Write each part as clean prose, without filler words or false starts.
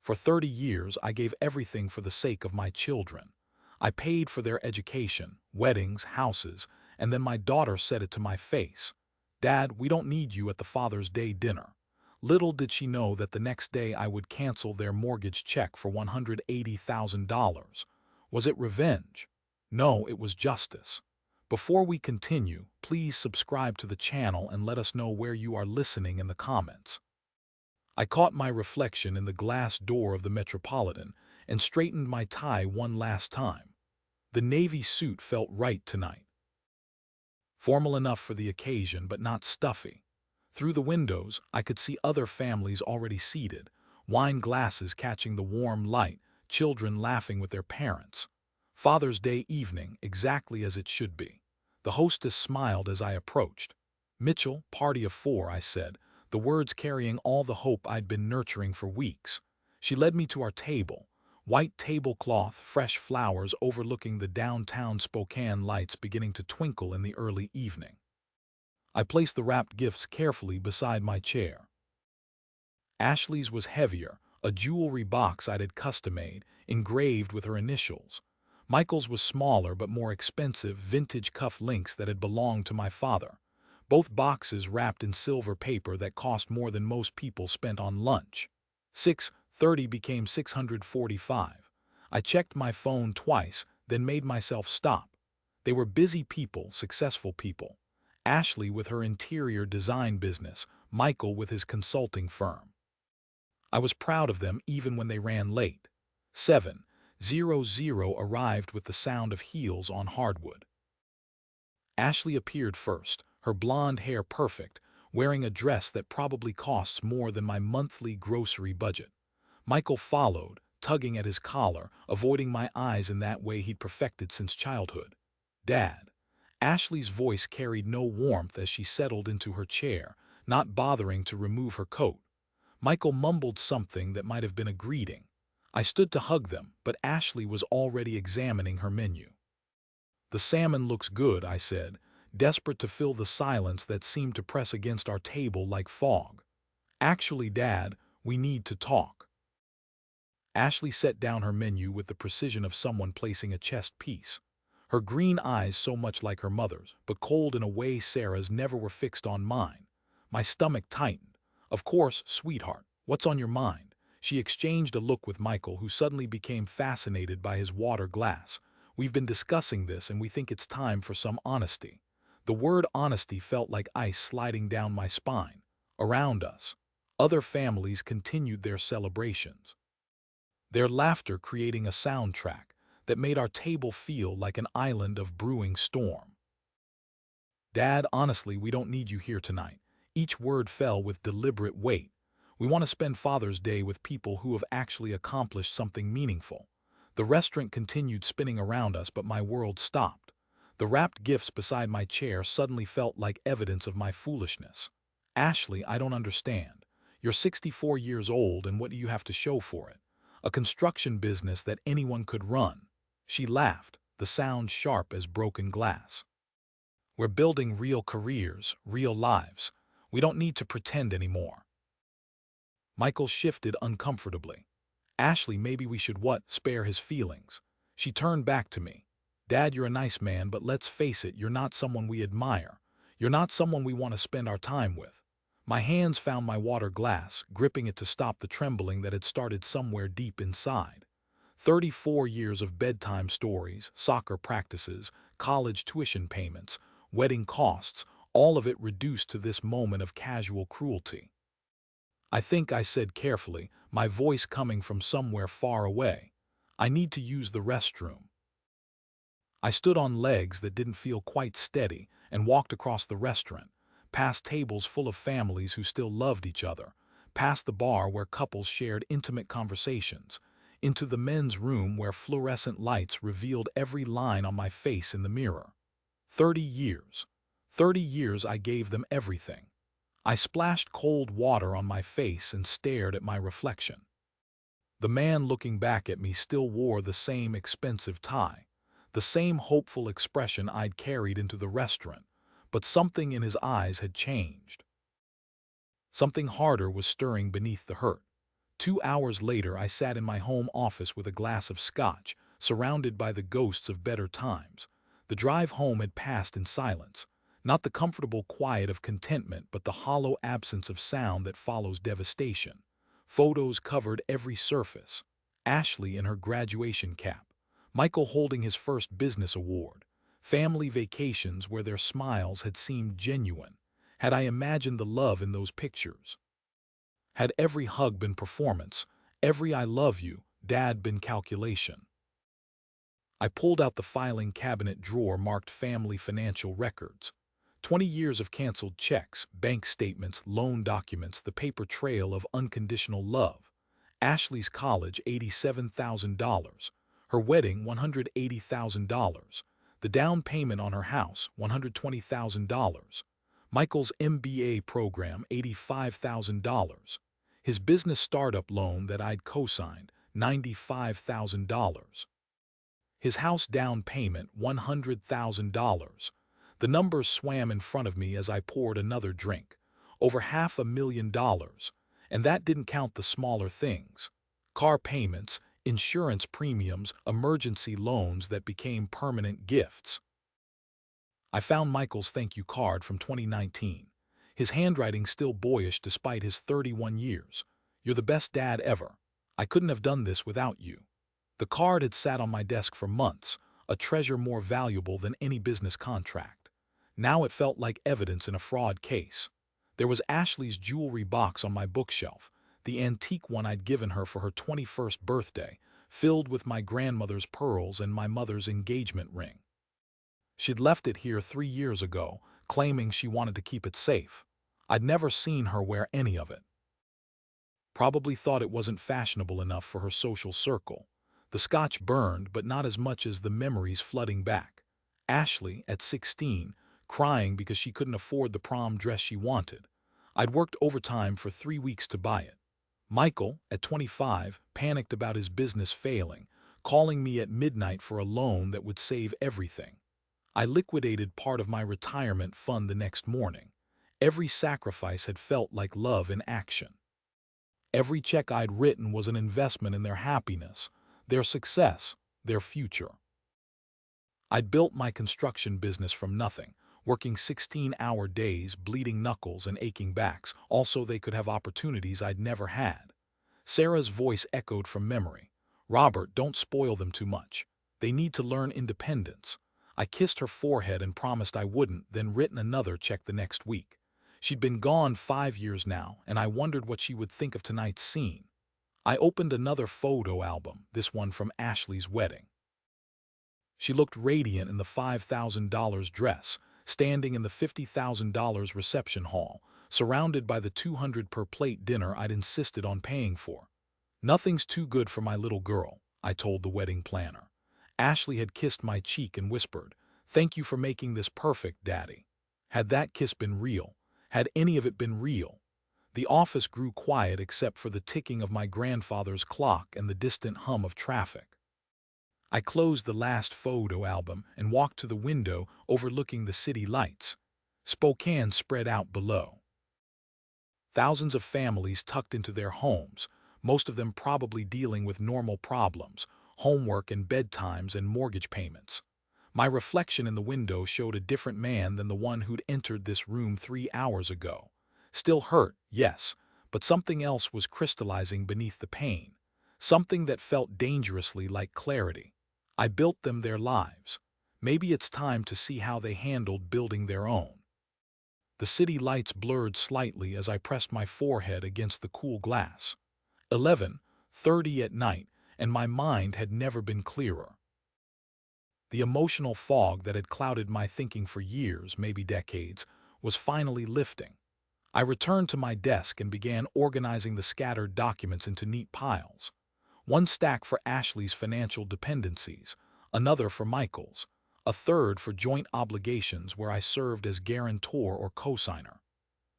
For 30 years, I gave everything for the sake of my children. I paid for their education, weddings, houses, and then my daughter said it to my face. Dad, we don't need you at the Father's Day dinner. Little did she know that the next day I would cancel their mortgage check for $180,000. Was it revenge? No, it was justice. Before we continue, please subscribe to the channel and let us know where you are listening in the comments. I caught my reflection in the glass door of the Metropolitan and straightened my tie one last time. The navy suit felt right tonight. Formal enough for the occasion, but not stuffy. Through the windows, I could see other families already seated, wine glasses catching the warm light, children laughing with their parents. Father's Day evening, exactly as it should be. The hostess smiled as I approached. "Mitchell, party of four," I said, the words carrying all the hope I'd been nurturing for weeks. She led me to our table. White tablecloth, fresh flowers overlooking the downtown Spokane lights beginning to twinkle in the early evening. I placed the wrapped gifts carefully beside my chair. Ashley's was heavier, a jewelry box I'd had custom-made, engraved with her initials. Michael's was smaller but more expensive, vintage cuff links that had belonged to my father. Both boxes wrapped in silver paper that cost more than most people spent on lunch. 6:30 became 645. I checked my phone twice, then made myself stop. They were busy people, successful people. Ashley with her interior design business, Michael with his consulting firm. I was proud of them even when they ran late. 7:00 arrived with the sound of heels on hardwood. Ashley appeared first, her blonde hair perfect, wearing a dress that probably costs more than my monthly grocery budget. Michael followed, tugging at his collar, avoiding my eyes in that way he'd perfected since childhood. "Dad." Ashley's voice carried no warmth as she settled into her chair, not bothering to remove her coat. Michael mumbled something that might have been a greeting. I stood to hug them, but Ashley was already examining her menu. "The salmon looks good," I said, desperate to fill the silence that seemed to press against our table like fog. "Actually, Dad, we need to talk." Ashley set down her menu with the precision of someone placing a chess piece. Her green eyes so much like her mother's, but cold in a way Sarah's never were fixed on mine. My stomach tightened. "Of course, sweetheart. What's on your mind?" She exchanged a look with Michael, who suddenly became fascinated by his water glass. "We've been discussing this and we think it's time for some honesty." The word honesty felt like ice sliding down my spine. Around us, other families continued their celebrations, their laughter creating a soundtrack that made our table feel like an island of brewing storm. "Dad, honestly, we don't need you here tonight." Each word fell with deliberate weight. "We want to spend Father's Day with people who have actually accomplished something meaningful." The restaurant continued spinning around us, but my world stopped. The wrapped gifts beside my chair suddenly felt like evidence of my foolishness. "Ashley, I don't understand. You're 64 years old, and what do you have to show for it? A construction business that anyone could run." She laughed, the sound sharp as broken glass. "We're building real careers, real lives. We don't need to pretend anymore." Michael shifted uncomfortably. "Ashley, maybe we should spare his feelings." She turned back to me. "Dad, you're a nice man, but let's face it, you're not someone we admire. You're not someone we want to spend our time with." My hands found my water glass, gripping it to stop the trembling that had started somewhere deep inside. 34 years of bedtime stories, soccer practices, college tuition payments, wedding costs, all of it reduced to this moment of casual cruelty. "I think," I said carefully, my voice coming from somewhere far away, "I need to use the restroom." I stood on legs that didn't feel quite steady and walked across the restaurant, past tables full of families who still loved each other, past the bar where couples shared intimate conversations, into the men's room where fluorescent lights revealed every line on my face in the mirror. 30 years. 30 years I gave them everything. I splashed cold water on my face and stared at my reflection. The man looking back at me still wore the same expensive tie, the same hopeful expression I'd carried into the restaurant, but something in his eyes had changed. Something harder was stirring beneath the hurt. 2 hours later, I sat in my home office with a glass of scotch, surrounded by the ghosts of better times. The drive home had passed in silence, not the comfortable quiet of contentment, but the hollow absence of sound that follows devastation. Photos covered every surface. Ashley in her graduation cap, Michael holding his first business award, family vacations where their smiles had seemed genuine. Had I imagined the love in those pictures? Had every hug been performance, every I love you, Dad, been calculation? I pulled out the filing cabinet drawer marked Family Financial Records. 20 years of canceled checks, bank statements, loan documents, the paper trail of unconditional love. Ashley's college, $87,000. Her wedding, $180,000. The down payment on her house, $120,000. Michael's MBA program, $85,000. His business startup loan that I'd co-signed, $95,000. His house down payment, $100,000. The numbers swam in front of me as I poured another drink. Over $500,000. And that didn't count the smaller things. Car payments, insurance premiums, emergency loans that became permanent gifts. I found Michael's thank you card from 2019. His handwriting still boyish despite his 31 years. "You're the best dad ever. I couldn't have done this without you." The card had sat on my desk for months, a treasure more valuable than any business contract. Now it felt like evidence in a fraud case. There was Ashley's jewelry box on my bookshelf, the antique one I'd given her for her 21st birthday, filled with my grandmother's pearls and my mother's engagement ring. She'd left it here 3 years ago, claiming she wanted to keep it safe. I'd never seen her wear any of it. Probably thought it wasn't fashionable enough for her social circle. The scotch burned, but not as much as the memories flooding back. Ashley, at 16, crying because she couldn't afford the prom dress she wanted. I'd worked overtime for 3 weeks to buy it. Michael, at 25, panicked about his business failing, calling me at midnight for a loan that would save everything. I liquidated part of my retirement fund the next morning. Every sacrifice had felt like love in action. Every check I'd written was an investment in their happiness, their success, their future. I'd built my construction business from nothing, working 16-hour days, bleeding knuckles and aching backs, also they could have opportunities I'd never had. Sarah's voice echoed from memory. "Robert, don't spoil them too much. They need to learn independence." I kissed her forehead and promised I wouldn't, then written another check the next week. She'd been gone 5 years now, and I wondered what she would think of tonight's scene. I opened another photo album, this one from Ashley's wedding. She looked radiant in the $5,000 dress, standing in the $50,000 reception hall, surrounded by the $200 per plate dinner I'd insisted on paying for. "Nothing's too good for my little girl," I told the wedding planner. Ashley had kissed my cheek and whispered, "Thank you for making this perfect, Daddy." Had that kiss been real? Had any of it been real? The office grew quiet except for the ticking of my grandfather's clock and the distant hum of traffic. I closed the last photo album and walked to the window overlooking the city lights. Spokane spread out below. Thousands of families tucked into their homes, most of them probably dealing with normal problems, homework and bedtimes and mortgage payments. My reflection in the window showed a different man than the one who'd entered this room 3 hours ago. Still hurt, yes, but something else was crystallizing beneath the pain. Something that felt dangerously like clarity. I built them their lives. Maybe it's time to see how they handled building their own. The city lights blurred slightly as I pressed my forehead against the cool glass. 11:30 at night, and my mind had never been clearer. The emotional fog that had clouded my thinking for years, maybe decades, was finally lifting. I returned to my desk and began organizing the scattered documents into neat piles. One stack for Ashley's financial dependencies, another for Michael's, a third for joint obligations where I served as guarantor or cosigner.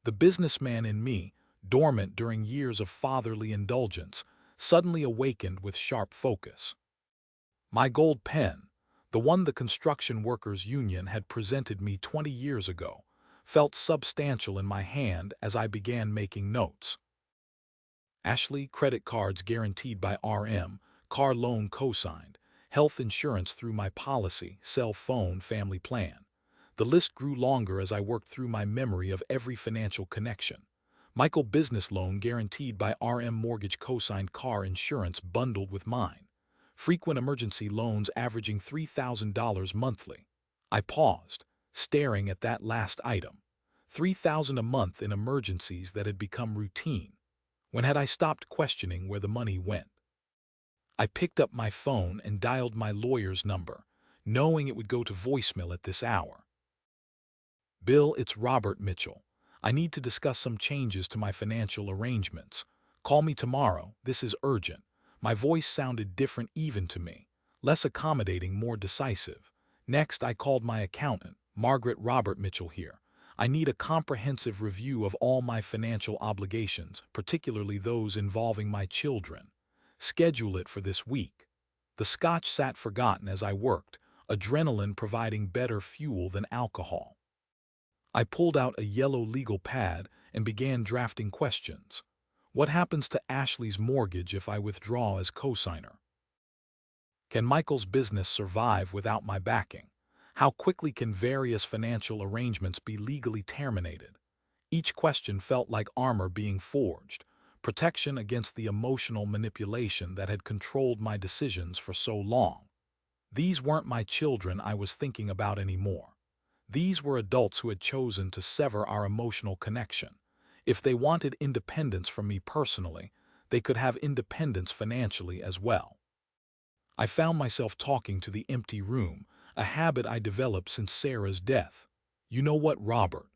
The businessman in me, dormant during years of fatherly indulgence, suddenly awakened with sharp focus. My gold pen, the one the Construction Workers Union had presented me 20 years ago, felt substantial in my hand as I began making notes. Ashley, credit cards guaranteed by RM, car loan co-signed, health insurance through my policy, cell phone, family plan. The list grew longer as I worked through my memory of every financial connection. Michael, business loan guaranteed by RM, mortgage co-signed, car insurance bundled with mine. Frequent emergency loans averaging $3,000 monthly. I paused, staring at that last item. $3,000 a month in emergencies that had become routine. When had I stopped questioning where the money went? I picked up my phone and dialed my lawyer's number, knowing it would go to voicemail at this hour. Bill, it's Robert Mitchell. I need to discuss some changes to my financial arrangements. Call me tomorrow. This is urgent. My voice sounded different even to me, less accommodating, more decisive. Next, I called my accountant, Margaret. Robert Mitchell here. I need a comprehensive review of all my financial obligations, particularly those involving my children. Schedule it for this week. The scotch sat forgotten as I worked, adrenaline providing better fuel than alcohol. I pulled out a yellow legal pad and began drafting questions. What happens to Ashley's mortgage if I withdraw as cosigner? Can Michael's business survive without my backing? How quickly can various financial arrangements be legally terminated? Each question felt like armor being forged, protection against the emotional manipulation that had controlled my decisions for so long. These weren't my children I was thinking about anymore. These were adults who had chosen to sever our emotional connection. If they wanted independence from me personally, they could have independence financially as well. I found myself talking to the empty room, a habit I developed since Sarah's death. You know what, Robert?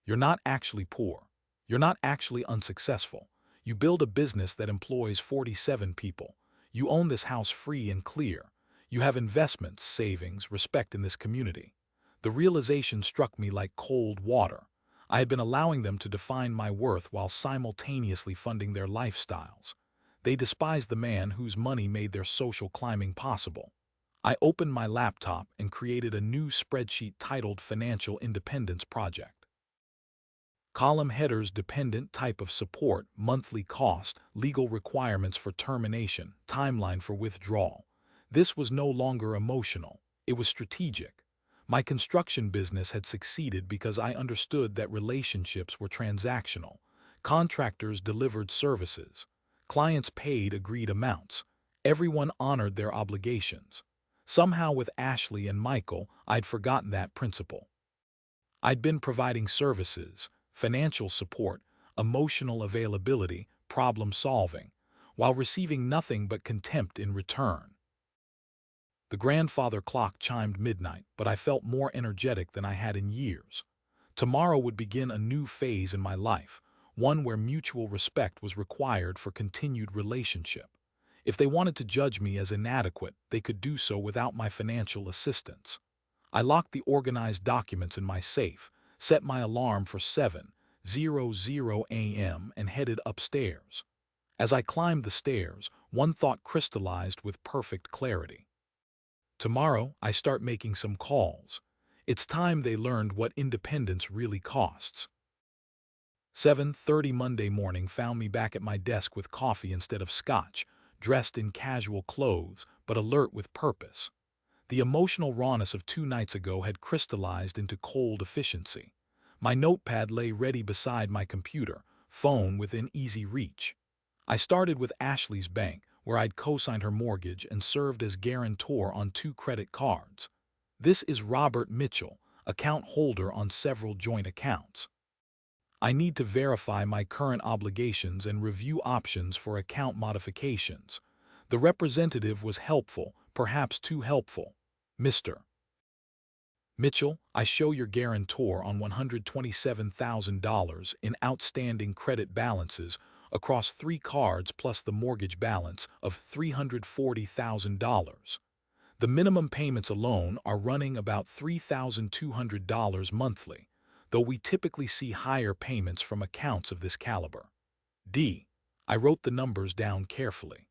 You're not actually poor. You're not actually unsuccessful. You build a business that employs 47 people. You own this house free and clear. You have investments, savings, respect in this community. The realization struck me like cold water. I had been allowing them to define my worth while simultaneously funding their lifestyles. They despised the man whose money made their social climbing possible. I opened my laptop and created a new spreadsheet titled Financial Independence Project. Column headers: dependent, type of support, monthly cost, legal requirements for termination, timeline for withdrawal. This was no longer emotional. It was strategic. My construction business had succeeded because I understood that relationships were transactional. Contractors delivered services. Clients paid agreed amounts. Everyone honored their obligations. Somehow with Ashley and Michael, I'd forgotten that principle. I'd been providing services, financial support, emotional availability, problem solving, while receiving nothing but contempt in return. The grandfather clock chimed midnight, but I felt more energetic than I had in years. Tomorrow would begin a new phase in my life, one where mutual respect was required for continued relationship. If they wanted to judge me as inadequate, they could do so without my financial assistance. I locked the organized documents in my safe, set my alarm for 7:00 a.m. and headed upstairs. As I climbed the stairs, one thought crystallized with perfect clarity. Tomorrow, I start making some calls. It's time they learned what independence really costs. 7:30 Monday morning found me back at my desk with coffee instead of scotch, dressed in casual clothes, but alert with purpose. The emotional rawness of 2 nights ago had crystallized into cold efficiency. My notepad lay ready beside my computer, phone within easy reach. I started with Ashley's bank, where I'd co-signed her mortgage and served as guarantor on 2 credit cards. This is Robert Mitchell, account holder on several joint accounts. I need to verify my current obligations and review options for account modifications. The representative was helpful, perhaps too helpful. Mr. Mitchell, I show your guarantor on $127,000 in outstanding credit balances across 3 cards plus the mortgage balance of $340,000. The minimum payments alone are running about $3,200 monthly, though we typically see higher payments from accounts of this caliber. D. I wrote the numbers down carefully.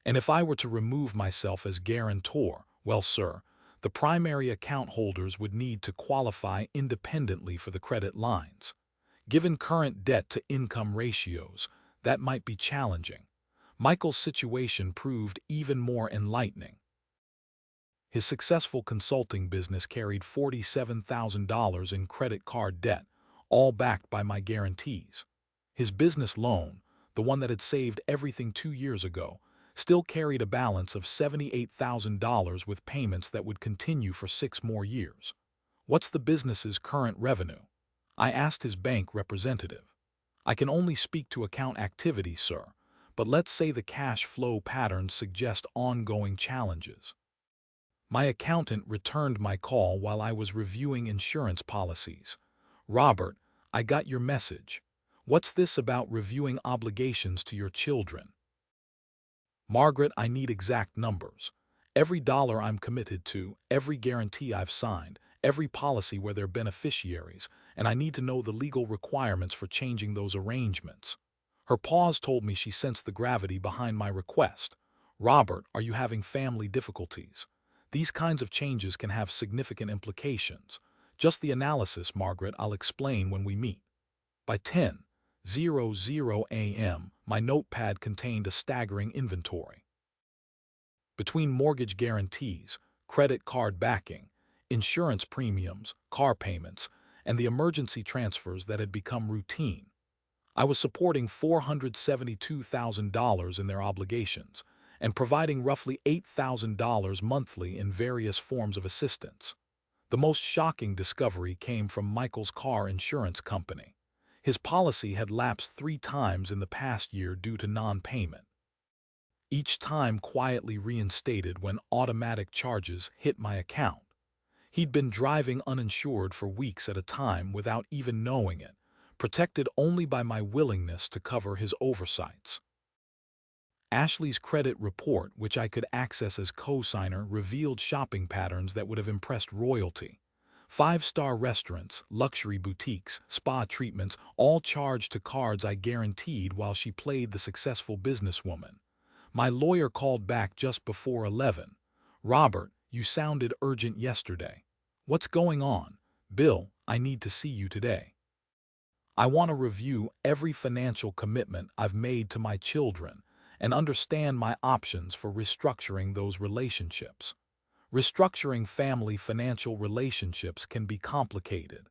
And if I were to remove myself as guarantor, well, sir, the primary account holders would need to qualify independently for the credit lines. Given current debt-to-income ratios, That might be challenging. Michael's situation proved even more enlightening. His successful consulting business carried $47,000 in credit card debt, all backed by my guarantees. His business loan, the one that had saved everything 2 years ago, still carried a balance of $78,000 with payments that would continue for 6 more years. What's the business's current revenue? I asked his bank representative. I can only speak to account activity, sir, but let's say the cash flow patterns suggest ongoing challenges. My accountant returned my call while I was reviewing insurance policies. Robert, I got your message. What's this about reviewing obligations to your children? Margaret, I need exact numbers. Every dollar I'm committed to, every guarantee I've signed, every policy where they're beneficiaries, and I need to know the legal requirements for changing those arrangements. Her pause told me she sensed the gravity behind my request. Robert, are you having family difficulties? These kinds of changes can have significant implications. Just the analysis, Margaret, I'll explain when we meet. By 10:00 a.m., my notepad contained a staggering inventory. Between mortgage guarantees, credit card backing, insurance premiums, car payments, and the emergency transfers that had become routine, I was supporting $472,000 in their obligations and providing roughly $8,000 monthly in various forms of assistance. The most shocking discovery came from Michael's car insurance company. His policy had lapsed 3 times in the past year due to non-payment. Each time quietly reinstated when automatic charges hit my account. He'd been driving uninsured for weeks at a time without even knowing it, protected only by my willingness to cover his oversights. Ashley's credit report, which I could access as co-signer, revealed shopping patterns that would have impressed royalty. 5-star restaurants, luxury boutiques, spa treatments, all charged to cards I guaranteed while she played the successful businesswoman. My lawyer called back just before 11. Robert, you sounded urgent yesterday. What's going on? Bill, I need to see you today. I want to review every financial commitment I've made to my children and understand my options for restructuring those relationships. Restructuring family financial relationships can be complicated.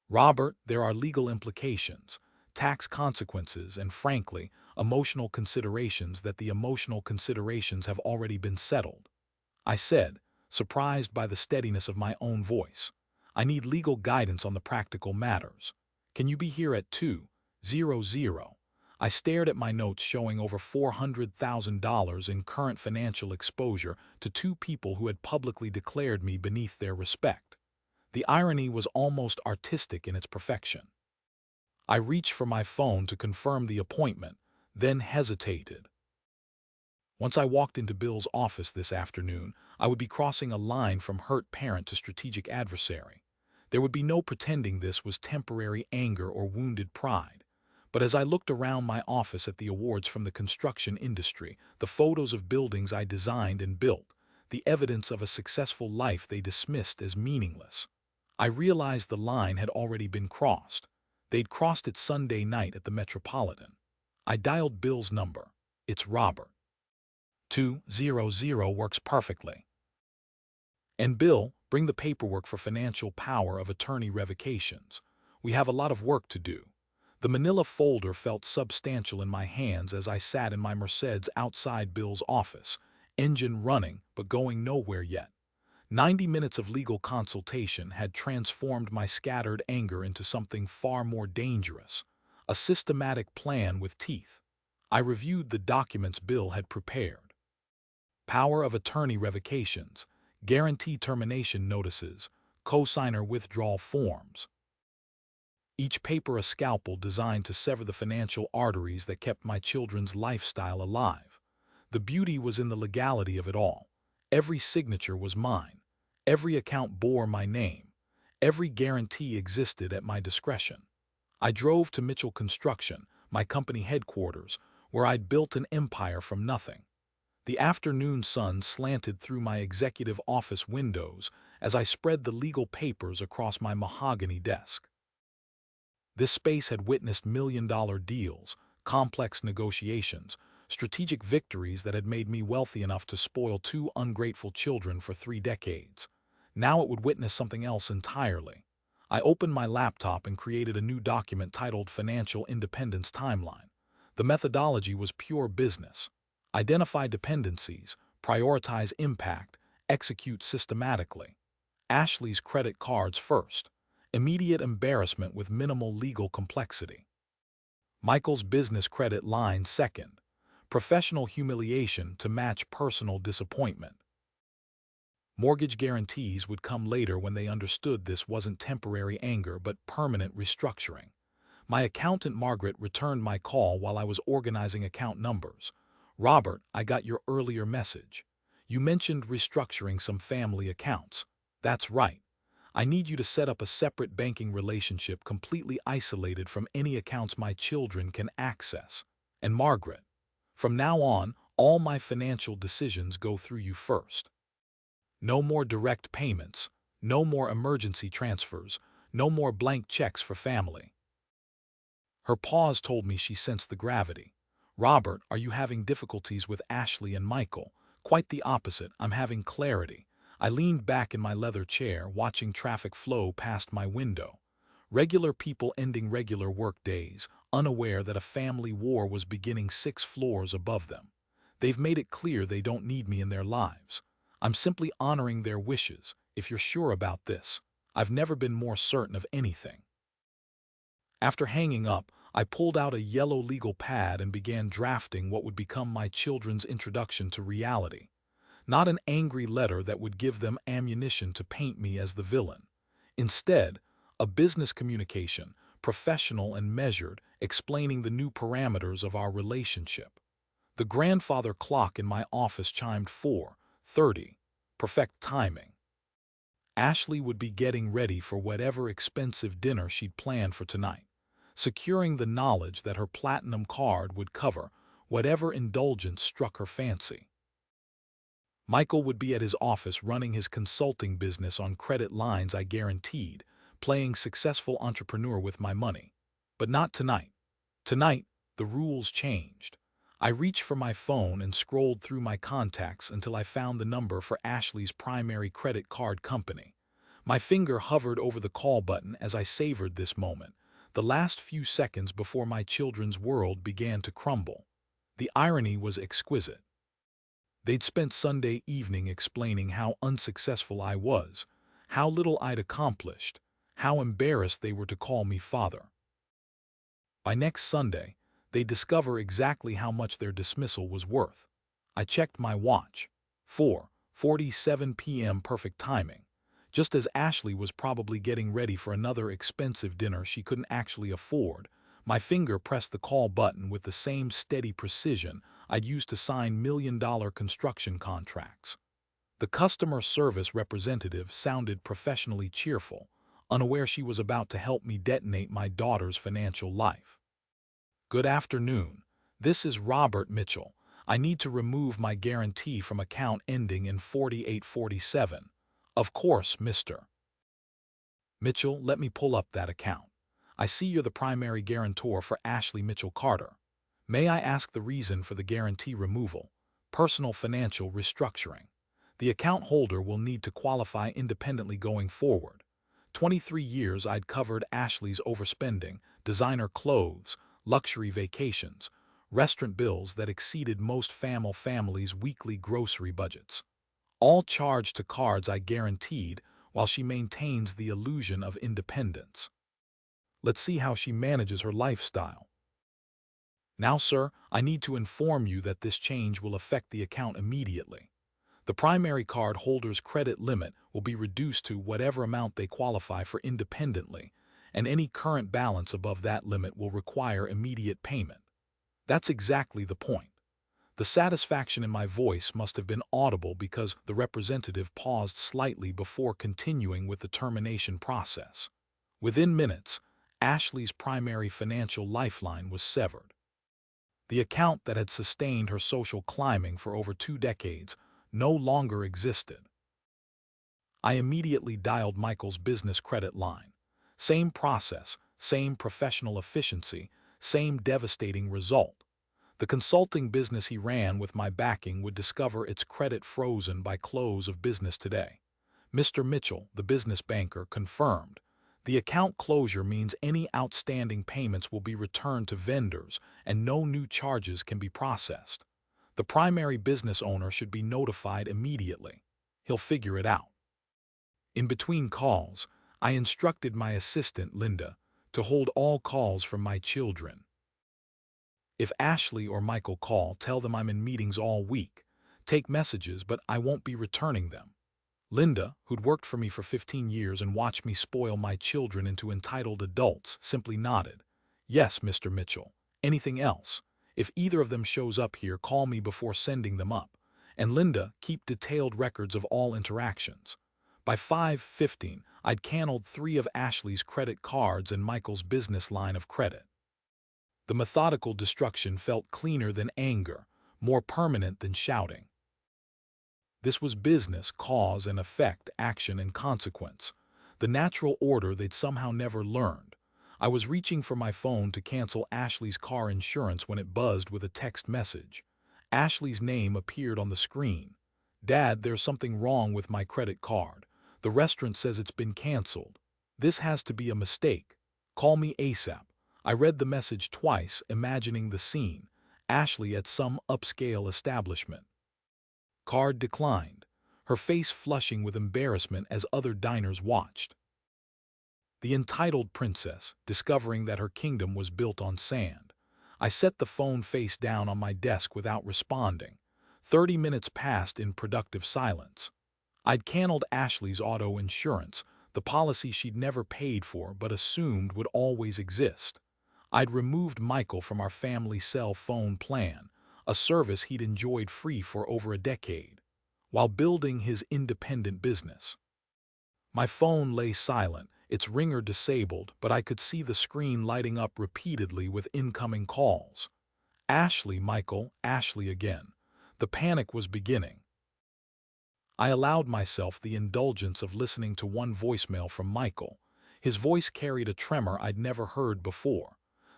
Robert, there are legal implications, tax consequences, and frankly, emotional considerations that the emotional considerations have already been settled. I said, surprised by the steadiness of my own voice. I need legal guidance on the practical matters. Can you be here at 2:00? I stared at my notes showing over $400,000 in current financial exposure to 2 people who had publicly declared me beneath their respect. The irony was almost artistic in its perfection. I reached for my phone to confirm the appointment, then hesitated. Once I walked into Bill's office this afternoon, I would be crossing a line from hurt parent to strategic adversary. There would be no pretending this was temporary anger or wounded pride. But as I looked around my office at the awards from the construction industry, the photos of buildings I designed and built, the evidence of a successful life they dismissed as meaningless, I realized the line had already been crossed. They'd crossed it Sunday night at the Metropolitan. I dialed Bill's number. It's Robert. 200 works perfectly. And Bill, bring the paperwork for financial power of attorney revocations. We have a lot of work to do. The manila folder felt substantial in my hands as I sat in my Mercedes outside Bill's office, engine running but going nowhere yet. 90 minutes of legal consultation had transformed my scattered anger into something far more dangerous, a systematic plan with teeth. I reviewed the documents Bill had prepared. Power of attorney revocations, guarantee termination notices, co-signer withdrawal forms. Each paper a scalpel designed to sever the financial arteries that kept my children's lifestyle alive. The beauty was in the legality of it all. Every signature was mine. Every account bore my name. Every guarantee existed at my discretion. I drove to Mitchell Construction, my company headquarters, where I'd built an empire from nothing. The afternoon sun slanted through my executive office windows as I spread the legal papers across my mahogany desk. This space had witnessed million-dollar deals, complex negotiations, strategic victories that had made me wealthy enough to spoil two ungrateful children for 3 decades. Now it would witness something else entirely. I opened my laptop and created a new document titled Financial Independence Timeline. The methodology was pure business. Identify dependencies, prioritize impact, execute systematically. Ashley's credit cards first. Immediate embarrassment with minimal legal complexity. Michael's business credit line second. Professional humiliation to match personal disappointment. Mortgage guarantees would come later when they understood this wasn't temporary anger but permanent restructuring. My accountant Margaret returned my call while I was organizing account numbers. "Robert, I got your earlier message. You mentioned restructuring some family accounts. That's right. I need you to set up a separate banking relationship completely isolated from any accounts my children can access. And Margaret, from now on, all my financial decisions go through you first. No more direct payments, no more emergency transfers, no more blank checks for family." Her pause told me she sensed the gravity. "Robert, are you having difficulties with Ashley and Michael?" "Quite the opposite, I'm having clarity." I leaned back in my leather chair, watching traffic flow past my window. Regular people ending regular work days, unaware that a family war was beginning 6 floors above them. They've made it clear they don't need me in their lives. I'm simply honoring their wishes. If you're sure about this, I've never been more certain of anything. After hanging up, I pulled out a yellow legal pad and began drafting what would become my children's introduction to reality. Not an angry letter that would give them ammunition to paint me as the villain. Instead, a business communication, professional and measured, explaining the new parameters of our relationship. The grandfather clock in my office chimed 4:30. Perfect timing. Ashley would be getting ready for whatever expensive dinner she'd planned for tonight, securing the knowledge that her platinum card would cover whatever indulgence struck her fancy. Michael would be at his office running his consulting business on credit lines I guaranteed, playing successful entrepreneur with my money. But not tonight. Tonight, the rules changed. I reached for my phone and scrolled through my contacts until I found the number for Ashley's primary credit card company. My finger hovered over the call button as I savored this moment, the last few seconds before my children's world began to crumble. The irony was exquisite. They'd spent Sunday evening explaining how unsuccessful I was, how little I'd accomplished, how embarrassed they were to call me father. By next Sunday, they'd discover exactly how much their dismissal was worth. I checked my watch. 4:47 p.m. perfect timing. Just as Ashley was probably getting ready for another expensive dinner she couldn't actually afford, my finger pressed the call button with the same steady precision I'd used to sign million-dollar construction contracts. The customer service representative sounded professionally cheerful, unaware she was about to help me detonate my daughter's financial life. "Good afternoon. This is Robert Mitchell. I need to remove my guarantee from account ending in 4847. Of course, Mr. Mitchell, let me pull up that account. I see you're the primary guarantor for Ashley Mitchell Carter. May I ask the reason for the guarantee removal? Personal financial restructuring. The account holder will need to qualify independently going forward. 23 years I'd covered Ashley's overspending, designer clothes, luxury vacations, restaurant bills that exceeded most families' weekly grocery budgets. All charged to cards I guaranteed while she maintains the illusion of independence. Let's see how she manages her lifestyle. Now, sir, I need to inform you that this change will affect the account immediately. The primary card holder's credit limit will be reduced to whatever amount they qualify for independently, and any current balance above that limit will require immediate payment. That's exactly the point. The satisfaction in my voice must have been audible because the representative paused slightly before continuing with the termination process. Within minutes, Ashley's primary financial lifeline was severed. The account that had sustained her social climbing for over 2 decades no longer existed. I immediately dialed Michael's business credit line. Same process, same professional efficiency, Same devastating result. The consulting business he ran with my backing would discover its credit frozen by close of business today. Mr. Mitchell, the business banker, confirmed. The account closure means any outstanding payments will be returned to vendors and no new charges can be processed. The primary business owner should be notified immediately. He'll figure it out. In between calls, I instructed my assistant, Linda, to hold all calls from my children. If Ashley or Michael call, tell them I'm in meetings all week. Take messages, but I won't be returning them. Linda, who'd worked for me for 15 years and watched me spoil my children into entitled adults, simply nodded. Yes, Mr. Mitchell. Anything else? If either of them shows up here, call me before sending them up. And Linda, keep detailed records of all interactions. By 5:15, I'd canceled 3 of Ashley's credit cards and Michael's business line of credit. The methodical destruction felt cleaner than anger, more permanent than shouting. This was business, cause and effect, action and consequence. The natural order they'd somehow never learned. I was reaching for my phone to cancel Ashley's car insurance when it buzzed with a text message. Ashley's name appeared on the screen. Dad, there's something wrong with my credit card. The restaurant says it's been canceled. This has to be a mistake. Call me ASAP. I read the message twice, imagining the scene. Ashley at some upscale establishment. Card declined, her face flushing with embarrassment as other diners watched. The entitled princess, discovering that her kingdom was built on sand. I set the phone face down on my desk without responding. 30 minutes passed in productive silence. I'd canceled Ashley's auto insurance, the policy she'd never paid for but assumed would always exist. I'd removed Michael from our family cell phone plan, a service he'd enjoyed free for over a decade, while building his independent business. My phone lay silent, its ringer disabled, but I could see the screen lighting up repeatedly with incoming calls. Ashley, Michael, Ashley again. The panic was beginning. I allowed myself the indulgence of listening to one voicemail from Michael. His voice carried a tremor I'd never heard before.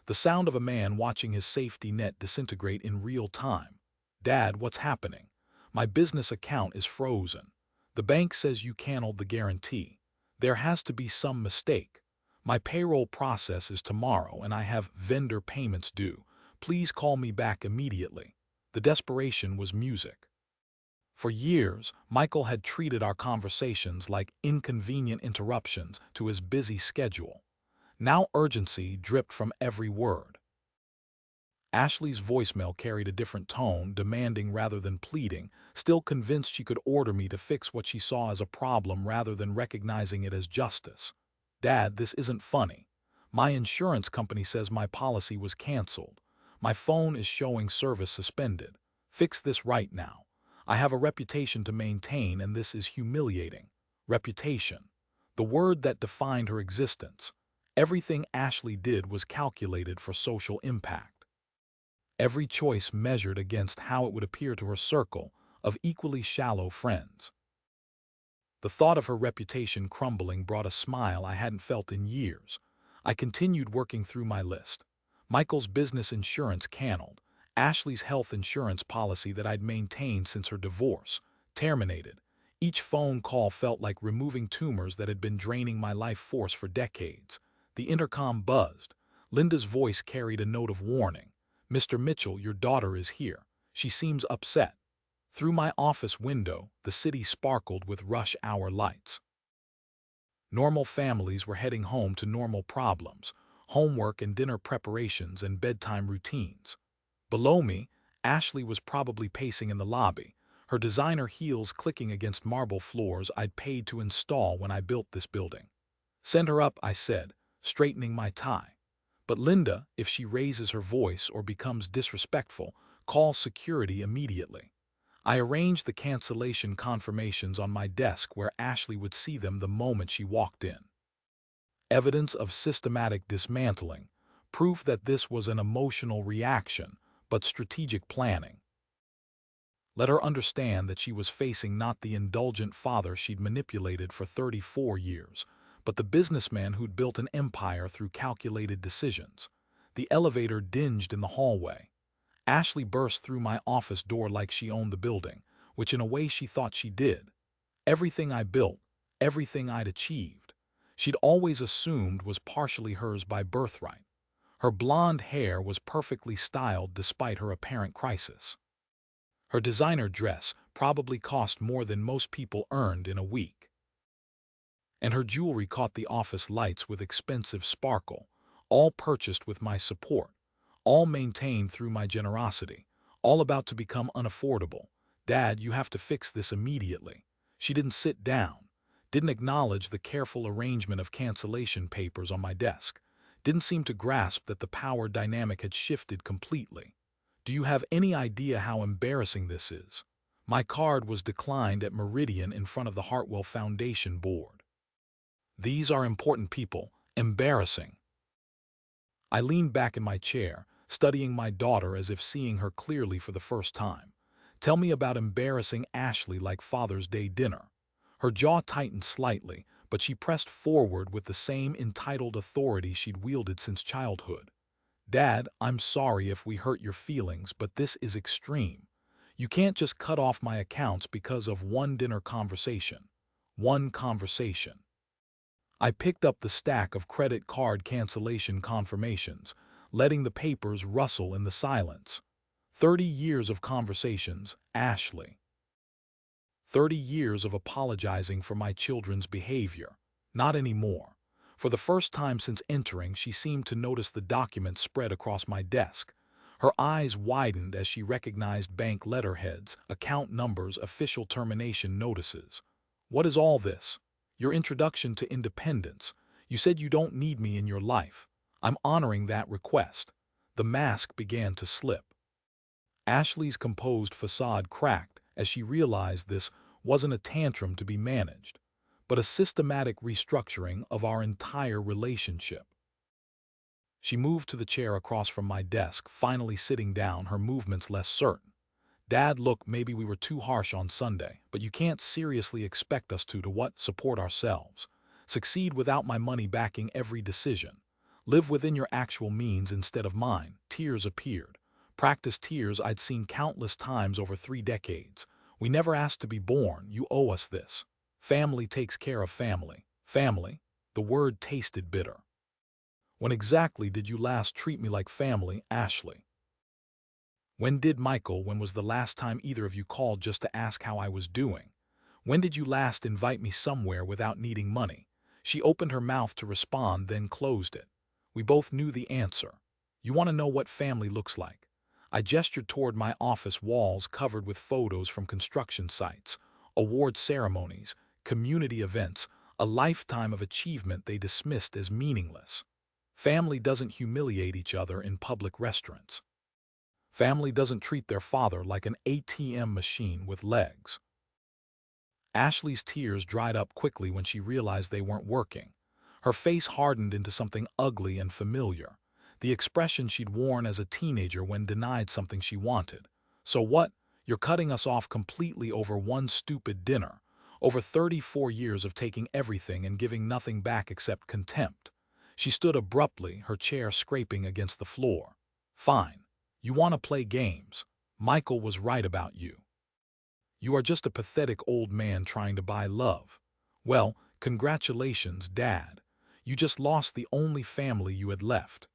The sound of a man watching his safety net disintegrate in real time. Dad, what's happening? My business account is frozen. The bank says you canceled the guarantee. There has to be some mistake. My payroll process is tomorrow and I have vendor payments due. Please call me back immediately. The desperation was music. For years, Michael had treated our conversations like inconvenient interruptions to his busy schedule. Now urgency dripped from every word. Ashley's voicemail carried a different tone, demanding rather than pleading, still convinced she could order me to fix what she saw as a problem rather than recognizing it as justice. Dad, this isn't funny. My insurance company says my policy was canceled. My phone is showing service suspended. Fix this right now. I have a reputation to maintain and this is humiliating. Reputation. The word that defined her existence. Everything Ashley did was calculated for social impact. Every choice measured against how it would appear to her circle of equally shallow friends. The thought of her reputation crumbling brought a smile I hadn't felt in years. I continued working through my list. Michael's business insurance canceled. Ashley's health insurance policy that I'd maintained since her divorce terminated. Each phone call felt like removing tumors that had been draining my life force for decades. The intercom buzzed. Linda's voice carried a note of warning. Mr. Mitchell, your daughter is here. She seems upset. Through my office window, the city sparkled with rush hour lights. Normal families were heading home to normal problems, homework and dinner preparations and bedtime routines. Below me, Ashley was probably pacing in the lobby, her designer heels clicking against marble floors I'd paid to install when I built this building. Send her up, I said, straightening my tie. But Linda, if she raises her voice or becomes disrespectful, call security immediately. I arranged the cancellation confirmations on my desk where Ashley would see them the moment she walked in. Evidence of systematic dismantling, proof that this was an emotional reaction, but strategic planning. Let her understand that she was facing not the indulgent father she'd manipulated for 34 years, but the businessman who'd built an empire through calculated decisions. The elevator dinged in the hallway. Ashley burst through my office door like she owned the building, which in a way she thought she did. Everything I built, everything I'd achieved, she'd always assumed was partially hers by birthright. Her blonde hair was perfectly styled despite her apparent crisis. Her designer dress probably cost more than most people earned in a week. And her jewelry caught the office lights with expensive sparkle, all purchased with my support, all maintained through my generosity, all about to become unaffordable. Dad, you have to fix this immediately. She didn't sit down, didn't acknowledge the careful arrangement of cancellation papers on my desk, didn't seem to grasp that the power dynamic had shifted completely. Do you have any idea how embarrassing this is? My card was declined at Meridian in front of the Hartwell Foundation board. These are important people. Embarrassing. I leaned back in my chair, studying my daughter as if seeing her clearly for the first time. Tell me about embarrassing Ashley like Father's Day dinner. Her jaw tightened slightly, but she pressed forward with the same entitled authority she'd wielded since childhood. Dad, I'm sorry if we hurt your feelings, but this is extreme. You can't just cut off my accounts because of one dinner conversation. One conversation. I picked up the stack of credit card cancellation confirmations, letting the papers rustle in the silence. 30 years of conversations, Ashley. 30 years of apologizing for my children's behavior. Not anymore. For the first time since entering, she seemed to notice the documents spread across my desk. Her eyes widened as she recognized bank letterheads, account numbers, official termination notices. What is all this? Your introduction to independence. You said you don't need me in your life. I'm honoring that request. The mask began to slip. Ashley's composed facade cracked as she realized this wasn't a tantrum to be managed, but a systematic restructuring of our entire relationship. She moved to the chair across from my desk, finally sitting down, her movements less certain. Dad, look, maybe we were too harsh on Sunday, but you can't seriously expect us to what? Support ourselves. Succeed without my money backing every decision. Live within your actual means instead of mine. Tears appeared. Practice tears I'd seen countless times over 3 decades. We never asked to be born. You owe us this. Family takes care of family. Family? The word tasted bitter. When exactly did you last treat me like family, Ashley? When was the last time either of you called just to ask how I was doing? When did you last invite me somewhere without needing money? She opened her mouth to respond, then closed it. We both knew the answer. You want to know what family looks like? I gestured toward my office walls covered with photos from construction sites, award ceremonies, community events, a lifetime of achievement they dismissed as meaningless. Family doesn't humiliate each other in public restaurants. Family doesn't treat their father like an ATM machine with legs. Ashley's tears dried up quickly when she realized they weren't working. Her face hardened into something ugly and familiar, the expression she'd worn as a teenager when denied something she wanted. So what? You're cutting us off completely over one stupid dinner, over 34 years of taking everything and giving nothing back except contempt. She stood abruptly, her chair scraping against the floor. Fine. You want to play games. Michael was right about you. You are just a pathetic old man trying to buy love. Well, congratulations, Dad. You just lost the only family you had left.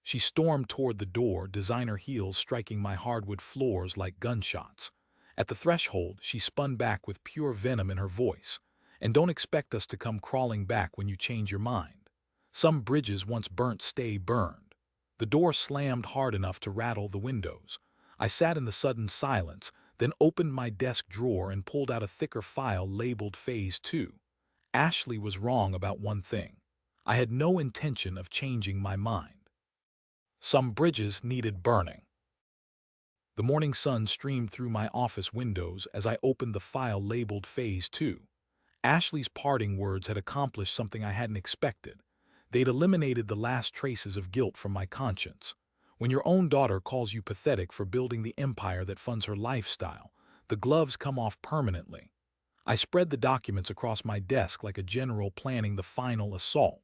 She stormed toward the door, designer heels striking my hardwood floors like gunshots. At the threshold, she spun back with pure venom in her voice. And don't expect us to come crawling back when you change your mind. Some bridges once burnt stay burned. The door slammed hard enough to rattle the windows. I sat in the sudden silence, then opened my desk drawer and pulled out a thicker file labeled Phase 2. Ashley was wrong about one thing. I had no intention of changing my mind. Some bridges needed burning. The morning sun streamed through my office windows as I opened the file labeled Phase 2. Ashley's parting words had accomplished something I hadn't expected. They'd eliminated the last traces of guilt from my conscience. When your own daughter calls you pathetic for building the empire that funds her lifestyle, the gloves come off permanently. I spread the documents across my desk like a general planning the final assault.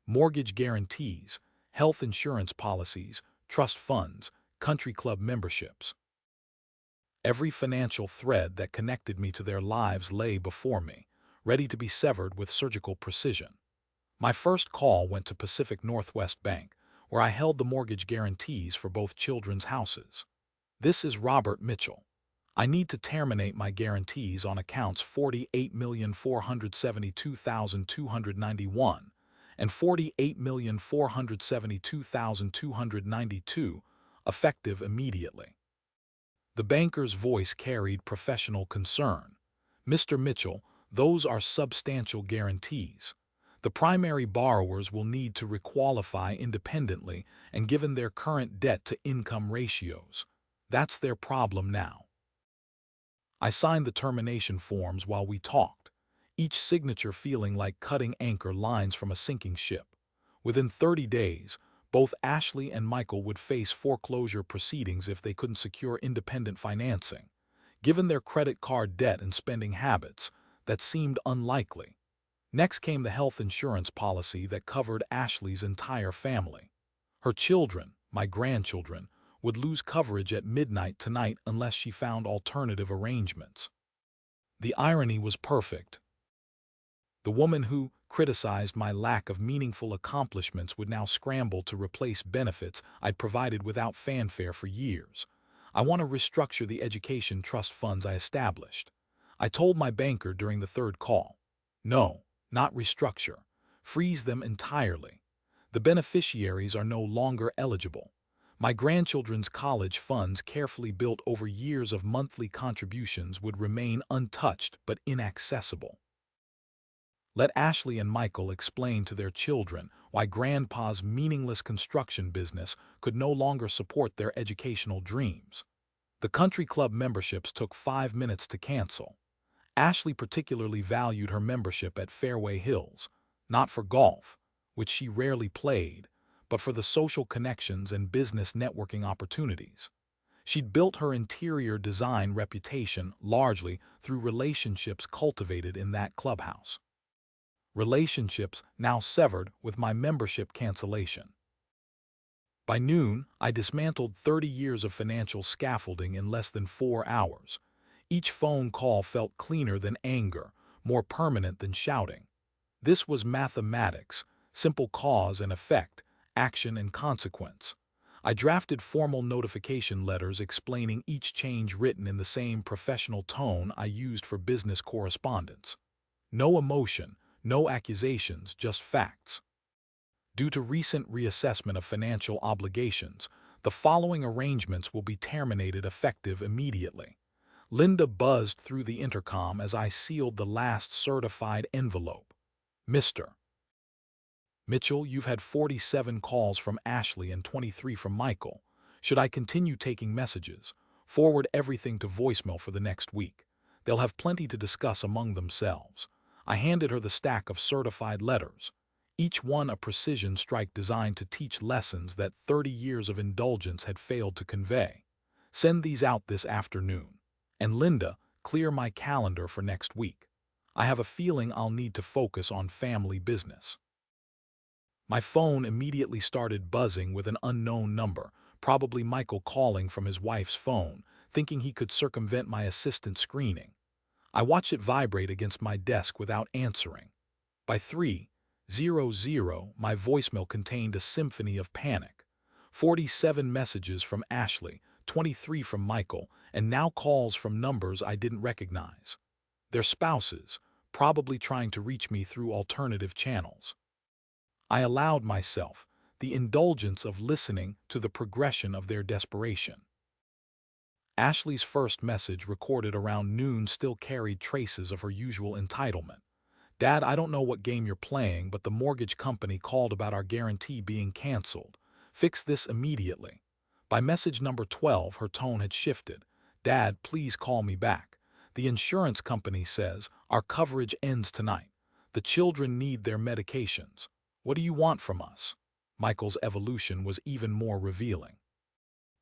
Mortgage guarantees, health insurance policies, trust funds, country club memberships. Every financial thread that connected me to their lives lay before me, ready to be severed with surgical precision. My first call went to Pacific Northwest Bank, where I held the mortgage guarantees for both children's houses. "This is Robert Mitchell. I need to terminate my guarantees on accounts 48,472,291 and 48,472,292, effective immediately." The banker's voice carried professional concern. "Mr. Mitchell, those are substantial guarantees. The primary borrowers will need to requalify independently, and given their current debt-to-income ratios, that's their problem now." I signed the termination forms while we talked, each signature feeling like cutting anchor lines from a sinking ship. Within 30 days, both Ashley and Michael would face foreclosure proceedings if they couldn't secure independent financing. Given their credit card debt and spending habits, that seemed unlikely. Next came the health insurance policy that covered Ashley's entire family. Her children, my grandchildren, would lose coverage at midnight tonight unless she found alternative arrangements. The irony was perfect. The woman who criticized my lack of meaningful accomplishments would now scramble to replace benefits I'd provided without fanfare for years. "I want to restructure the education trust funds I established," I told my banker during the third call. "No, not restructure. Freeze them entirely. The beneficiaries are no longer eligible. My grandchildren's college funds, carefully built over years of monthly contributions, would remain untouched but inaccessible. Let Ashley and Michael explain to their children why Grandpa's meaningless construction business could no longer support their educational dreams." The country club memberships took 5 minutes to cancel. Ashley particularly valued her membership at Fairway Hills, not for golf, which she rarely played, but for the social connections and business networking opportunities. She'd built her interior design reputation largely through relationships cultivated in that clubhouse. Relationships now severed with my membership cancellation. By noon, I dismantled 30 years of financial scaffolding in less than 4 hours. Each phone call felt cleaner than anger, more permanent than shouting. This was mathematics, simple cause and effect, action and consequence. I drafted formal notification letters explaining each change, written in the same professional tone I used for business correspondence. No emotion, no accusations, just facts. Due to recent reassessment of financial obligations, the following arrangements will be terminated effective immediately. Linda buzzed through the intercom as I sealed the last certified envelope. "Mr. Mitchell, you've had 47 calls from Ashley and 23 from Michael. Should I continue taking messages? Forward everything to voicemail for the next week. They'll have plenty to discuss among themselves." I handed her the stack of certified letters, each one a precision strike designed to teach lessons that 30 years of indulgence had failed to convey. "Send these out this afternoon. And Linda, clear my calendar for next week. I have a feeling I'll need to focus on family business." My phone immediately started buzzing with an unknown number, probably Michael calling from his wife's phone, thinking he could circumvent my assistant screening. I watched it vibrate against my desk without answering. By 3:00, my voicemail contained a symphony of panic. 47 messages from Ashley, 23 from Michael, and now calls from numbers I didn't recognize. Their spouses, probably trying to reach me through alternative channels. I allowed myself the indulgence of listening to the progression of their desperation. Ashley's first message, recorded around noon, still carried traces of her usual entitlement. "Dad, I don't know what game you're playing, but the mortgage company called about our guarantee being canceled. Fix this immediately." By message number 12, her tone had shifted. "Dad, please call me back. The insurance company says our coverage ends tonight. The children need their medications. What do you want from us?" Michael's evolution was even more revealing.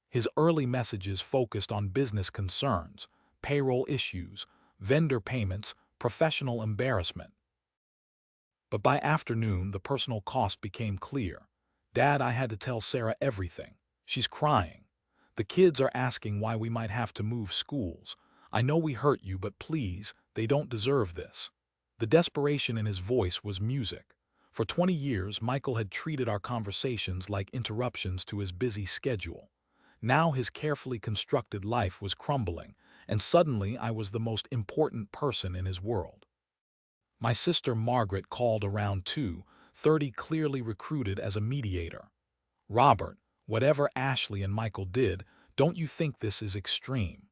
His early messages focused on business concerns, payroll issues, vendor payments, professional embarrassment. But by afternoon, the personal cost became clear. Dad, I had to tell Sarah everything. She's crying. The kids are asking why we might have to move schools. I know we hurt you, but please, they don't deserve this. The desperation in his voice was music. For 20 years, Michael had treated our conversations like interruptions to his busy schedule. Now his carefully constructed life was crumbling, and suddenly I was the most important person in his world. My sister Margaret called around 2:30, clearly recruited as a mediator. Robert, whatever Ashley and Michael did, don't you think this is extreme?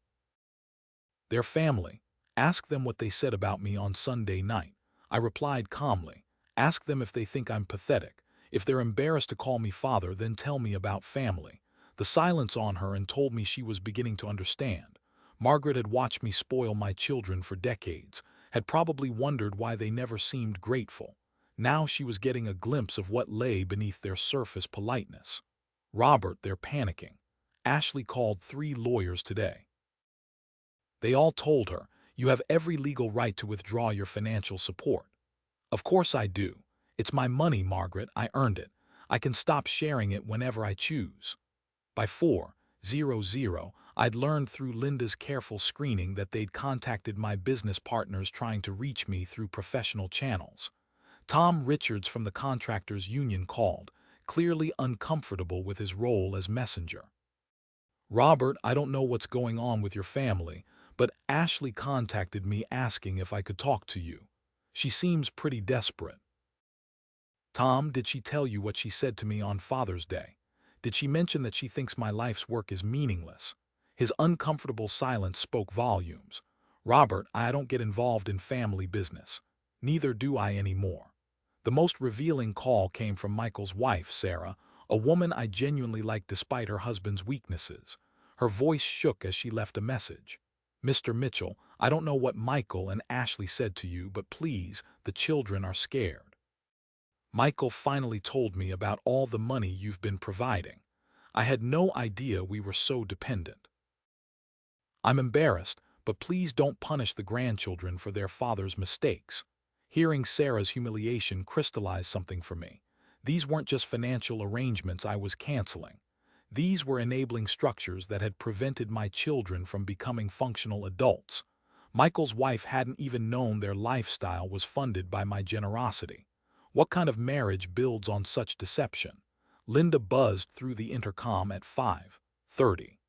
Their family. Ask them what they said about me on Sunday night. I replied calmly. Ask them if they think I'm pathetic. If they're embarrassed to call me father, then tell me about family. The silence on her and told me she was beginning to understand. Margaret had watched me spoil my children for decades, had probably wondered why they never seemed grateful. Now she was getting a glimpse of what lay beneath their surface politeness. Robert, they're panicking. Ashley called 3 lawyers today. They all told her, you have every legal right to withdraw your financial support. Of course I do. It's my money, Margaret. I earned it. I can stop sharing it whenever I choose. By 4:00, I'd learned through Linda's careful screening that they'd contacted my business partners trying to reach me through professional channels. Tom Richards from the contractors union called, clearly uncomfortable with his role as messenger. Robert, I don't know what's going on with your family, but Ashley contacted me asking if I could talk to you. She seems pretty desperate. Tom, did she tell you what she said to me on Father's Day? Did she mention that she thinks my life's work is meaningless? His uncomfortable silence spoke volumes. Robert, I don't get involved in family business. Neither do I anymore. The most revealing call came from Michael's wife, Sarah, a woman I genuinely liked despite her husband's weaknesses. Her voice shook as she left a message. Mr. Mitchell, I don't know what Michael and Ashley said to you, but please, the children are scared. Michael finally told me about all the money you've been providing. I had no idea we were so dependent. I'm embarrassed, but please don't punish the grandchildren for their father's mistakes. Hearing Sarah's humiliation crystallized something for me. These weren't just financial arrangements I was canceling. These were enabling structures that had prevented my children from becoming functional adults. Michael's wife hadn't even known their lifestyle was funded by my generosity. What kind of marriage builds on such deception? Linda buzzed through the intercom at 5:30.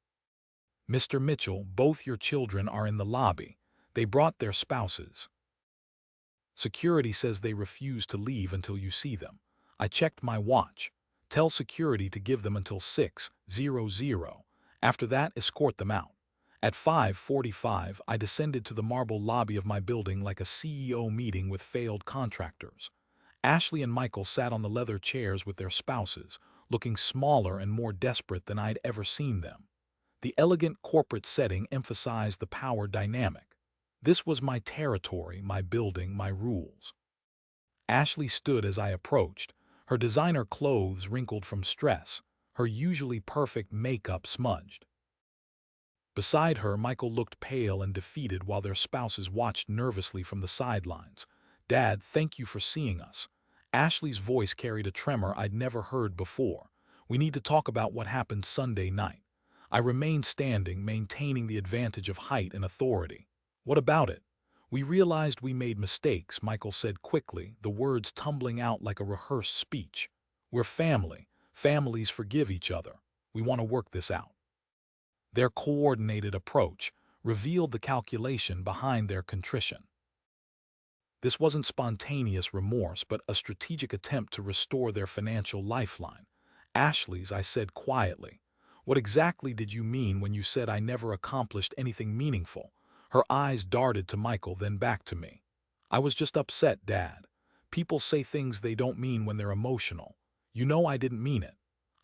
Mr. Mitchell, both your children are in the lobby. They brought their spouses. Security says they refuse to leave until you see them. I checked my watch. Tell security to give them until 6:00. After that, escort them out. At 5:45, I descended to the marble lobby of my building like a CEO meeting with failed contractors. Ashley and Michael sat on the leather chairs with their spouses, looking smaller and more desperate than I'd ever seen them. The elegant corporate setting emphasized the power dynamic. This was my territory, my building, my rules. Ashley stood as I approached, her designer clothes wrinkled from stress, her usually perfect makeup smudged. Beside her, Michael looked pale and defeated while their spouses watched nervously from the sidelines. Dad, thank you for seeing us. Ashley's voice carried a tremor I'd never heard before. We need to talk about what happened Sunday night. I remained standing, maintaining the advantage of height and authority. What about it? We realized we made mistakes, Michael said quickly, the words tumbling out like a rehearsed speech. We're family. Families forgive each other. We want to work this out. Their coordinated approach revealed the calculation behind their contrition. This wasn't spontaneous remorse, but a strategic attempt to restore their financial lifeline. Ashley's, I said quietly. What exactly did you mean when you said I never accomplished anything meaningful? Her eyes darted to Michael, then back to me. I was just upset, Dad. People say things they don't mean when they're emotional. You know I didn't mean it.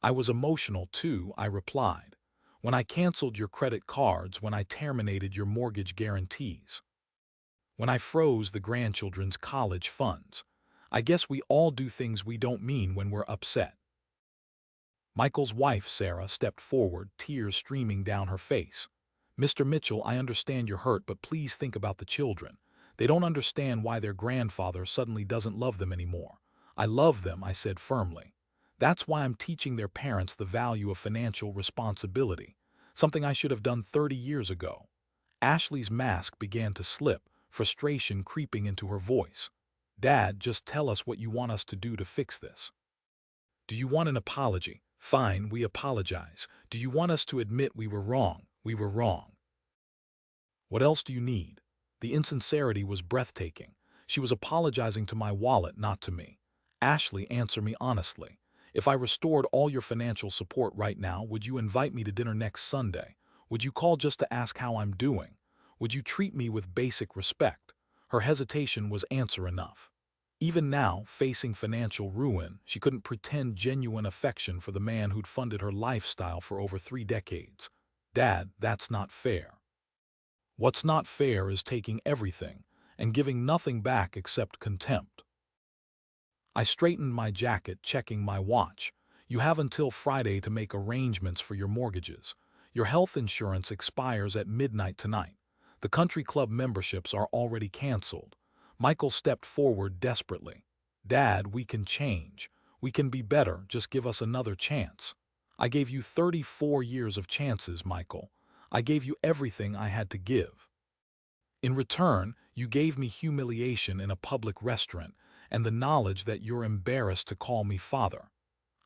I was emotional too, I replied. When I canceled your credit cards, when I terminated your mortgage guarantees. When I froze the grandchildren's college funds. I guess we all do things we don't mean when we're upset. Michael's wife, Sarah, stepped forward, tears streaming down her face. Mr. Mitchell, I understand you're hurt, but please think about the children. They don't understand why their grandfather suddenly doesn't love them anymore. I love them, I said firmly. That's why I'm teaching their parents the value of financial responsibility, something I should have done 30 years ago. Ashley's mask began to slip, frustration creeping into her voice. Dad, just tell us what you want us to do to fix this. Do you want an apology? Fine, we apologize. Do you want us to admit we were wrong? We were wrong. What else do you need? The insincerity was breathtaking. She was apologizing to my wallet, not to me. Ashley, answer me honestly. If I restored all your financial support right now, would you invite me to dinner next Sunday? Would you call just to ask how I'm doing? Would you treat me with basic respect? Her hesitation was answer enough. Even now, facing financial ruin, she couldn't pretend genuine affection for the man who'd funded her lifestyle for over 3 decades. Dad, that's not fair. What's not fair is taking everything and giving nothing back except contempt. I straightened my jacket, checking my watch. You have until Friday to make arrangements for your mortgages. Your health insurance expires at midnight tonight. The country club memberships are already canceled. Michael stepped forward desperately. Dad, we can change. We can be better. Just give us another chance. I gave you 34 years of chances, Michael. I gave you everything I had to give. In return, you gave me humiliation in a public restaurant and the knowledge that you're embarrassed to call me father.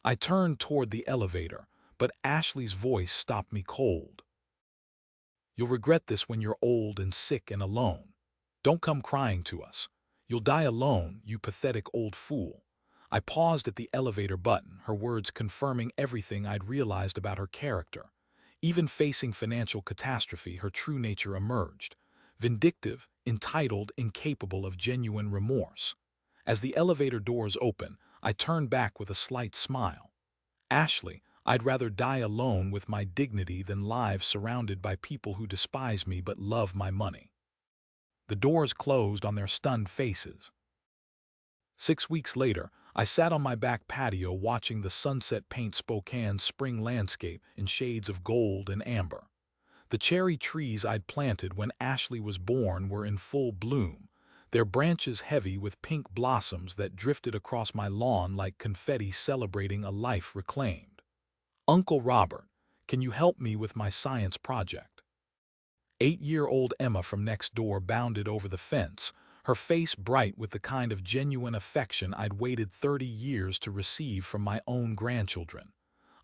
I turned toward the elevator, but Ashley's voice stopped me cold. You'll regret this when you're old and sick and alone. Don't come crying to us. You'll die alone, you pathetic old fool. I paused at the elevator button, her words confirming everything I'd realized about her character. Even facing financial catastrophe, her true nature emerged. Vindictive, entitled, incapable of genuine remorse. As the elevator doors open, I turned back with a slight smile. Ashley, I'd rather die alone with my dignity than live surrounded by people who despise me but love my money. The doors closed on their stunned faces. 6 weeks later, I sat on my back patio watching the sunset paint Spokane's spring landscape in shades of gold and amber. The cherry trees I'd planted when Ashley was born were in full bloom, their branches heavy with pink blossoms that drifted across my lawn like confetti celebrating a life reclaimed. Uncle Robert, can you help me with my science project? 8-year-old Emma from next door bounded over the fence, her face bright with the kind of genuine affection I'd waited 30 years to receive from my own grandchildren.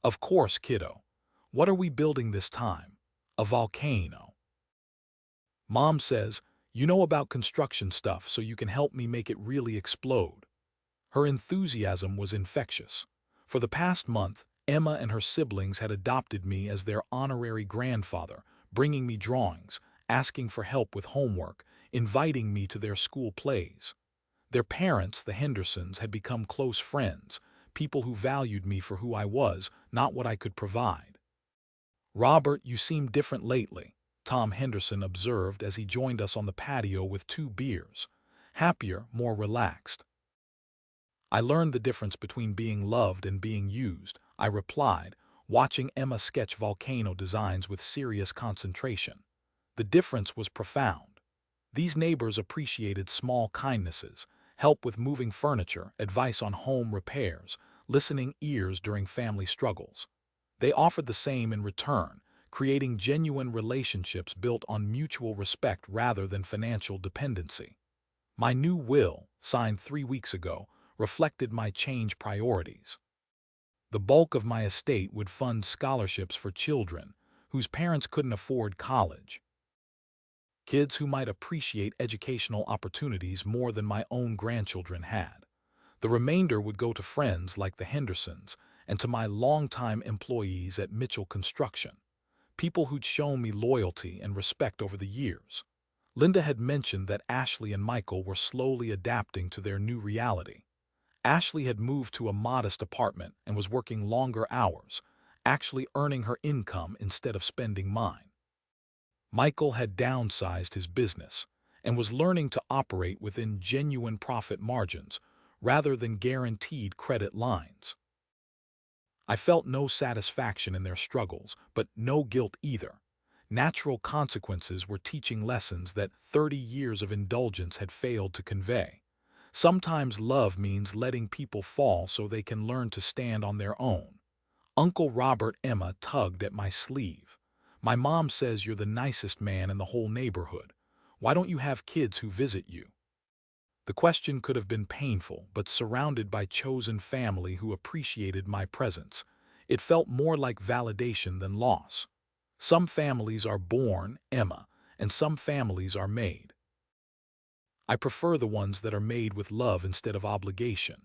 Of course, kiddo. What are we building this time? A volcano. Mom says, you know about construction stuff, so you can help me make it really explode. Her enthusiasm was infectious. For the past month, Emma and her siblings had adopted me as their honorary grandfather, bringing me drawings, asking for help with homework, inviting me to their school plays. Their parents, the Hendersons, had become close friends, people who valued me for who I was, not what I could provide. Robert, you seem different lately, Tom Henderson observed as he joined us on the patio with 2 beers. Happier, more relaxed. I learned the difference between being loved and being used, I replied, watching Emma sketch volcano designs with serious concentration. The difference was profound. These neighbors appreciated small kindnesses, help with moving furniture, advice on home repairs, listening ears during family struggles. They offered the same in return, creating genuine relationships built on mutual respect rather than financial dependency. My new will, signed 3 weeks ago, reflected my changed priorities. The bulk of my estate would fund scholarships for children whose parents couldn't afford college. Kids who might appreciate educational opportunities more than my own grandchildren had. The remainder would go to friends like the Hendersons and to my longtime employees at Mitchell Construction, people who'd shown me loyalty and respect over the years. Linda had mentioned that Ashley and Michael were slowly adapting to their new reality. Ashley had moved to a modest apartment and was working longer hours, actually earning her income instead of spending mine. Michael had downsized his business and was learning to operate within genuine profit margins rather than guaranteed credit lines. I felt no satisfaction in their struggles, but no guilt either. Natural consequences were teaching lessons that 30 years of indulgence had failed to convey. Sometimes love means letting people fall so they can learn to stand on their own. Uncle Robert Emma tugged at my sleeve. My mom says you're the nicest man in the whole neighborhood. Why don't you have kids who visit you? The question could have been painful, but surrounded by chosen family who appreciated my presence, it felt more like validation than loss. Some families are born, Emma, and some families are made. I prefer the ones that are made with love instead of obligation.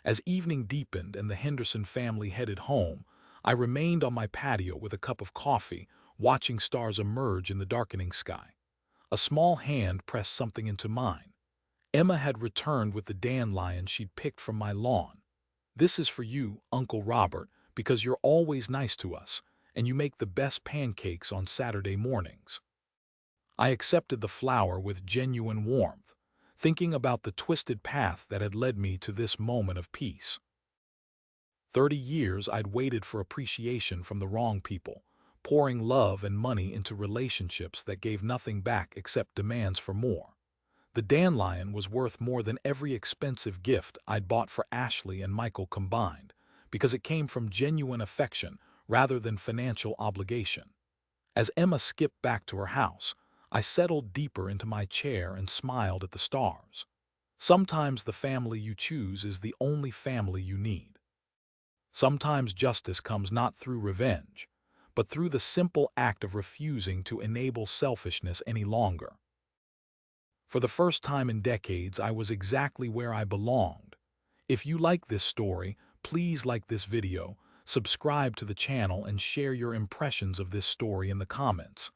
As evening deepened and the Henderson family headed home, I remained on my patio with a cup of coffee, watching stars emerge in the darkening sky. A small hand pressed something into mine. Emma had returned with the dandelion she'd picked from my lawn. "This is for you, Uncle Robert, because you're always nice to us, and you make the best pancakes on Saturday mornings." I accepted the flower with genuine warmth, thinking about the twisted path that had led me to this moment of peace. 30 years I'd waited for appreciation from the wrong people, pouring love and money into relationships that gave nothing back except demands for more. The dandelion was worth more than every expensive gift I'd bought for Ashley and Michael combined, because it came from genuine affection rather than financial obligation. As Emma skipped back to her house, I settled deeper into my chair and smiled at the stars. Sometimes the family you choose is the only family you need. Sometimes justice comes not through revenge, but through the simple act of refusing to enable selfishness any longer. For the first time in decades, I was exactly where I belonged. If you like this story, please like this video, subscribe to the channel, and share your impressions of this story in the comments.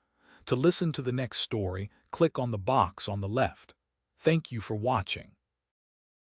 To listen to the next story, click on the box on the left. Thank you for watching.